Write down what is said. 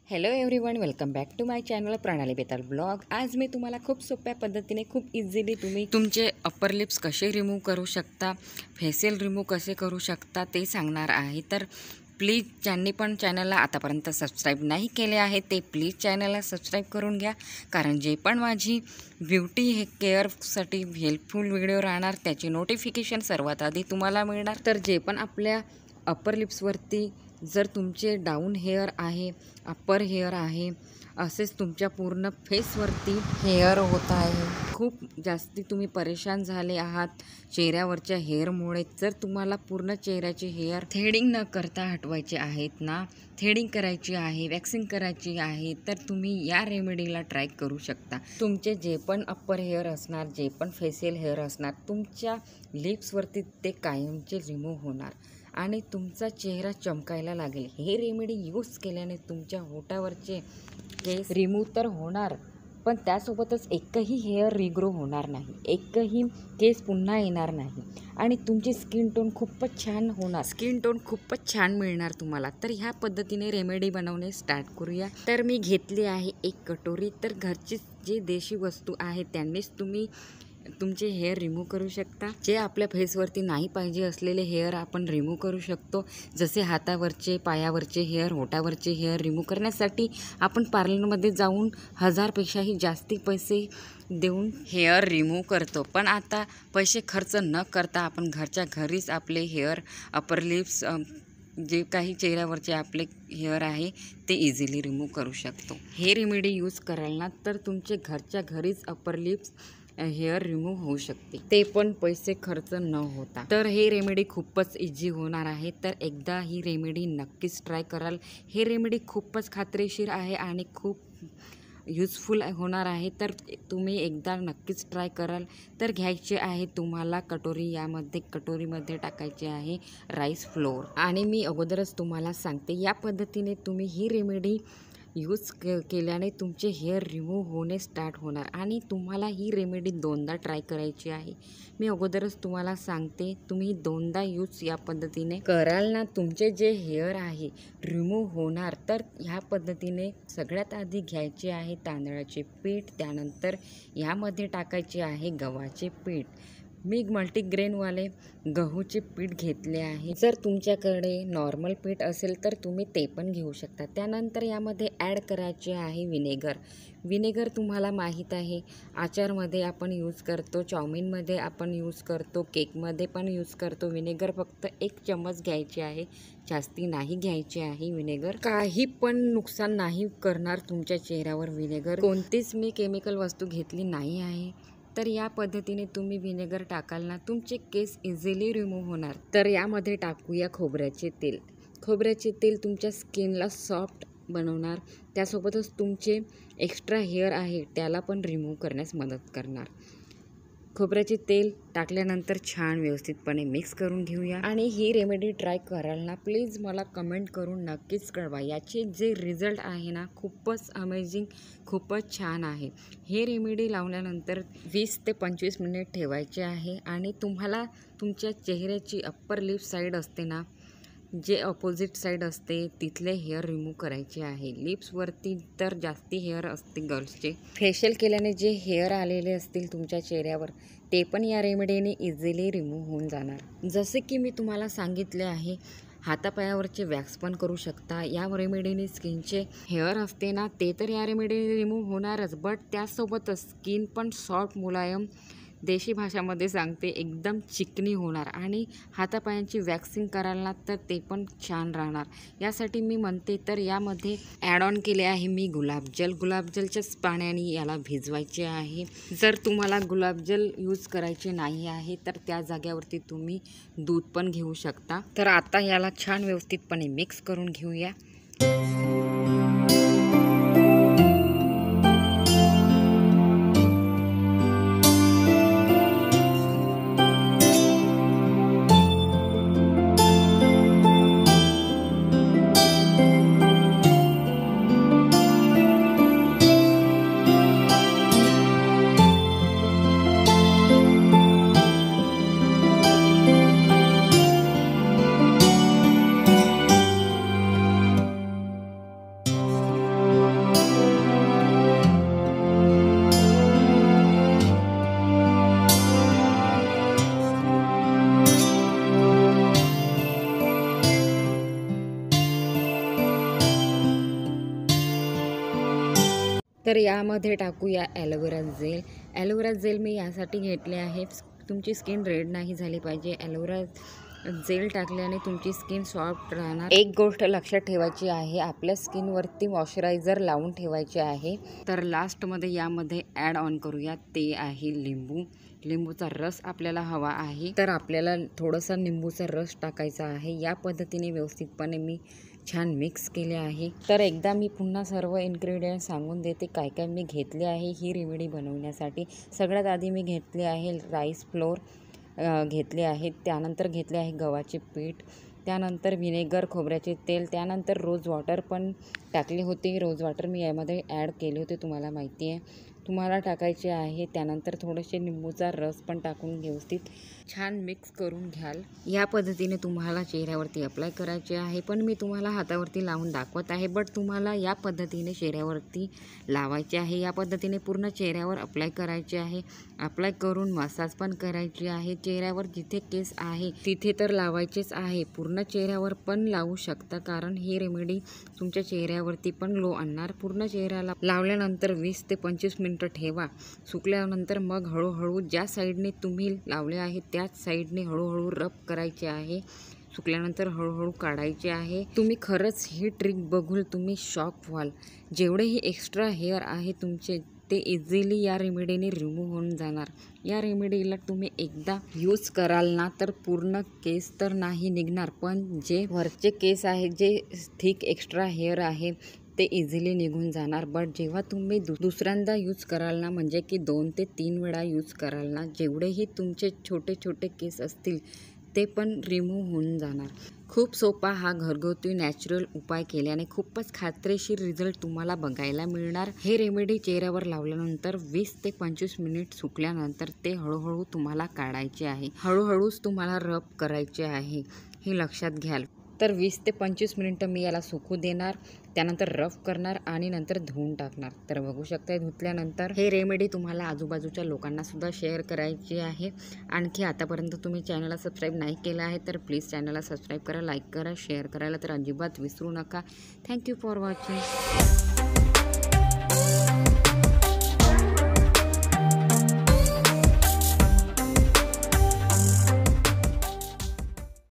Hello everyone, welcome back to my channel Pranali Betal blog. आज मी तुम्हाला खूप सोप्या पद्धतीने खूप इझिली तुम्ही तुमचे अप्पर लिप्स कसे रिमूव्ह करू शकता, फेशियल रिमूव्ह कसे करू शकता ते सांगणार आहे. तर प्लीज ज्यांनी पण चॅनलला आतापर्यंत सबस्क्राईब नाही केले आहे ते प्लीज चॅनलला सबस्क्राईब करून घ्या, कारण जे पण माझी ब्युटी हे केअरसाठी हेल्पफुल व्हिडिओ राहणार त्याची नोटिफिकेशन सर्वात आधी तुम्हाला मिळणार. तर जे पण आपल्या अप्पर लिप्सवरती जर तुमचे डाऊन हेअर आहे, अप्पर हेअर आहे, असेच तुमच्या पूर्ण फेसवरती हेअर होत आहे, खूप जास्ती तुम्ही परेशान झाले आहात चेहऱ्यावरच्या हेअरमुळे, जर तुम्हाला पूर्ण चेहऱ्याचे हेअर थ्रेडिंग न करता हटवायचे आहेत ना, थ्रेडिंग करायची आहे, वॅक्सिंग करायची आहे, तर तुम्ही या रेमेडीला ट्राय करू शकता. तुमचे जे पण अप्पर हेअर असणार, जे पण फेशियल हेअर असणार, तुमच्या लिप्सवरती ते कायमचे रिमूव्ह होणार आणि तुमचा चेहरा चमकायला लागेल. हे रेमेडी यूज केल्याने तुमच्या होठावरचे केस रिमूव्ह तर होणार, पण त्यासोबतच एकही हेअर रिग्रो होणार नाही, एकही केस पुन्हा येणार नाही आणि तुमची स्किन टोन खूपच छान होणार, स्किन टोन खूपच छान मिळणार तुम्हाला. तर ह्या पद्धतीने रेमेडी बनवणे स्टार्ट करूया. तर मी घेतली आहे एक कटोरी. तर घरची जे देशी वस्तू आहे त्यांनीच तुम्ही तुमचे हेअर रिमूव्ह करू शकता. जे आपल्या फेसवरती नाही पाहिजे असलेले हेअर आपण रिमूव्ह करू शकतो, जसे हातावरचे, पायावरचे हेअर, होठावरचे हेअर रिमूव्ह करण्यासाठी आपण पार्लरमध्ये जाऊन 1000पेक्षाही जास्ती पैसे देऊन हेअर रिमूव्ह करतो. पण आता पैसे खर्च न करता आपण घरच्या घरीच आपले हेअर, अप्पर लिप्स, जे काही चेहऱ्यावरचे आपले हेअर आहे ते इझिली रिमूव्ह करू शकतो. हे रेमेडी यूज कराल ना तर तुमचे घरच्या घरीच अप्पर लिप्स हेअर रिमूव्ह होऊ शकते, ते पण पैसे खर्च न होता. तर हे रेमेडी खूपच इझी होणार आहे. तर एकदा ही रेमेडी नक्कीच ट्राय कराल. हे रेमेडी खूपच खात्रीशीर आहे आणि खूप यूजफुल होणार आहे. तर तुम्ही एकदा नक्कीच ट्राय कराल. तर घ्यायचे आहे तुम्हाला कटोरी, यामध्ये कटोरीमध्ये टाकायचे आहे राईस फ्लोअर. आणि मी अगोदरच तुम्हाला सांगते, या पद्धतीने तुम्ही ही रेमेडी यूज केल्याने तुमचे हेअर रिमूव्ह होणे स्टार्ट होणार आणि तुम्हाला ही रेमेडी 2दा ट्राय करायची आहे. मी अगोदरच तुम्हाला सांगते, तुम्ही 2दा यूज या पद्धतीने कराल ना, तुमचे जे हेअर आहे रिमूव्ह होणार. तर ह्या पद्धतीने सगळ्यात आधी घ्यायचे आहे तांदळाचे पीठ, त्यानंतर यामध्ये टाकायचे आहे गव्हाचे पीठ. मी मल्टीग्रेनवाले गहूचे पीठ घेतले आहे. जर तुमच्याकडे नॉर्मल पीठ असेल तर तुम्ही ते पण घेऊ शकता. त्यानंतर यामध्ये ॲड करायचे आहे विनेगर. विनेगर तुम्हाला माहीत आहे, आचारमध्ये आपण यूज करतो, चाऊमिनमध्ये आपण यूज करतो, केकमध्ये पण यूज करतो. विनेगर फक्त 1 चम्मच घ्यायचे आहे, जास्ती नाही घ्यायचे आहे. विनेगर काही पण नुकसान नाही करणार तुमच्या चेहऱ्यावर. विनेगर कोणतीच मी केमिकल वस्तू घेतली नाही आहे. तर या पद्धतीने तुम्ही विनेगर टाकाल ना, तुमचे केस इझिली रिमूव्ह होणार. तर यामध्ये टाकूया खोबऱ्याचे तेल. खोबऱ्याचे तेल तुमच्या स्किनला सॉफ्ट बनवणार, त्यासोबतच तुमचे एक्स्ट्रा हेअर आहे त्याला पण रिमूव्ह करण्यास मदत करणार. खोबऱ्याचे तेल टाकल्यानंतर छान व्यवस्थितपणे मिक्स करून घेऊया आणि ही रेमेडी ट्राय कराल ना, प्लीज मला कमेंट करून नक्कीच कळवा. याचे जे रिझल्ट आहे ना, खूपच अमेझिंग, खूपच छान आहे. हे रेमेडी लावल्यानंतर 20 ते 25 मिनिट ठेवायचे आहे आणि तुम्हाला तुमच्या चेहऱ्याची अप्पर लिप साईड असते ना, जे अपोजिट साईड असते तिथले हेअर रिमूव्ह करायचे आहे. लिप्सवरती तर जास्ती हेअर असते गर्ल्सचे. फेशियल केल्याने जे हेअर आलेले असतील तुमच्या चेहऱ्यावर ते पण या रेमेडीने इझिली रिमूव्ह होऊन जाणार. जसे की मी तुम्हाला सांगितले आहे, हातापायावरचे वॅक्स पण करू शकता. या रेमेडीने स्किनचे हेअर असते ना ते तर या रेमेडीने रिमूव्ह होणारच, बट त्यासोबतच स्किन पण सॉफ्ट, मुलायम, देशी भाषामध्ये सांगते एकदम चिकनी होणार आणि हातापायांची वॅक्सिंग कराल ना तर ते पण छान राहणार. यासाठी मी म्हणते, तर यामध्ये ॲड ऑन केले आहे मी गुलाबजल. गुलाबजलच्याच पाण्याने याला भिजवायचे आहे. जर तुम्हाला गुलाबजल यूज करायचे नाही आहे तर त्या जाग्यावरती तुम्ही दूध पण घेऊ शकता. तर आता याला छान व्यवस्थितपणे मिक्स करून घेऊया. तर यामध्ये टाकूया ॲलोवेरा जेल. ॲलोवेरा जेल मी यासाठी घेतले आहे, तुमची स्किन रेड नाही झाली पाहिजे. ॲलोवेरा जेल टाकल्याने तुमची स्किन सॉफ्ट राहणार. एक गोष्ट लक्षात ठेवायची आहे, आपल्या स्किनवरती मॉइश्चरायझर लावून ठेवायचे आहे. तर लास्टमध्ये यामध्ये ॲड ऑन करूया, ते आहे लिंबू. लिंबूचा रस आपल्याला हवा आहे, तर आपल्याला थोडासा लिंबूचा रस टाकायचा आहे. या पद्धतीने व्यवस्थितपणे मी छान मिक्स केले आहे. तर एकदा मी पुन्हा सर्व इन्ग्रेडियंट सांगून देते काय काय मी घेतले आहे ही रेमेडी बनवण्यासाठी. सगळ्यात आधी मी घेतले आहे राईस फ्लोअर घेतले आहेत, त्यानंतर घेतले आहे गव्हाचे पीठ, त्यानंतर व्हिनेगर, खोबऱ्याचे तेल, त्यानंतर रोज वॉटर पण टाकले होते. रोज वॉटर मी यामध्ये ॲड केले होते, तुम्हाला माहिती आहे, तुम्हाला टाकायचे आहे. त्यानंतर थोडेसे लिंबूचा रस पण टाकून व्यवस्थित छान मिक्स करून घ्याल. या पद्धतीने तुम्हाला चेहऱ्यावरती अप्लाय करायचे आहे, पण मी तुम्हाला हातावरती लावून दाखवत आहे, बट तुम्हाला या पद्धतीने चेहऱ्यावरती लावायचे आहे. या पद्धतीने पूर्ण चेहऱ्यावर अप्लाय करायचे आहे. अप्लाय करून मसाज पण करायची आहे. चेहऱ्यावर जिथे केस आहे तिथे तर लावायचेच आहे, पूर्ण चेहऱ्यावर पण लावू शकता, कारण ही रेमेडी तुमच्या चेहऱ्यावरती पण ग्लो आणणार. पूर्ण चेहऱ्याला लावल्यानंतर 20 ते 25 मिनिटं ठेवा. सुकल्यानंतर मग हळूहळू ज्या साईडने तुम्ही लावले आहे त्याच साईडने हळूहळू रब करायचे आहे. सुकल्यानंतर हळूहळू काढायचे आहे. तुम्ही खरंच ही ट्रिक बघून तुम्ही शॉक व्हाल. जेवढेही एक्स्ट्रा हेअर आहे तुमचे ते इझिली या रेमेडीने रिमूव्ह होऊन जाणार. या रेमेडीला तुम्ही एकदा यूज कराल ना तर पूर्ण केस तर नाही निघणार, पण जे वरचे केस आहे, जे थिक एक्स्ट्रा हेअर आहे ते इझिली निघून जाणार. बट जेव्हा तुम्ही दुसऱ्यांदा यूज कराल ना, म्हणजे की 2 ते 3 वेळा यूज कराल ना, जेवढेही तुमचे छोटे छोटे केस असतील ते पण रिमूव्ह होऊन जाणार. खूप सोपा हा घरगुती नॅचरल उपाय केल्याने खूपच खात्रीशीर रिझल्ट तुम्हाला बघायला मिळणार. हे रेमेडी चेहऱ्यावर लावल्यानंतर 20 ते 25 मिनिट सुकल्यानंतर ते हळूहळू तुम्हाला काढायचे आहे. हळूहळूच तुम्हाला रब करायचे आहे, हे लक्षात घ्याल. तर 20 ते 25 मिनिटं मी याला सुकू देणार, त्यानंतर रफ करणार आणि नंतर धुवून टाकणार. तर बघू शकता, धुतल्यानंतर हे रेमेडी तुम्हाला आजूबाजूच्या लोकांना सुद्धा शेअर करायची आहे. आणखी आतापर्यंत तुम्ही चॅनलला सबस्क्राईब नाही केलं आहे तर प्लीज चॅनलला सबस्क्राईब करा, लाईक करा, शेअर करायला तर अजिबात विसरू नका. Thank you for watching.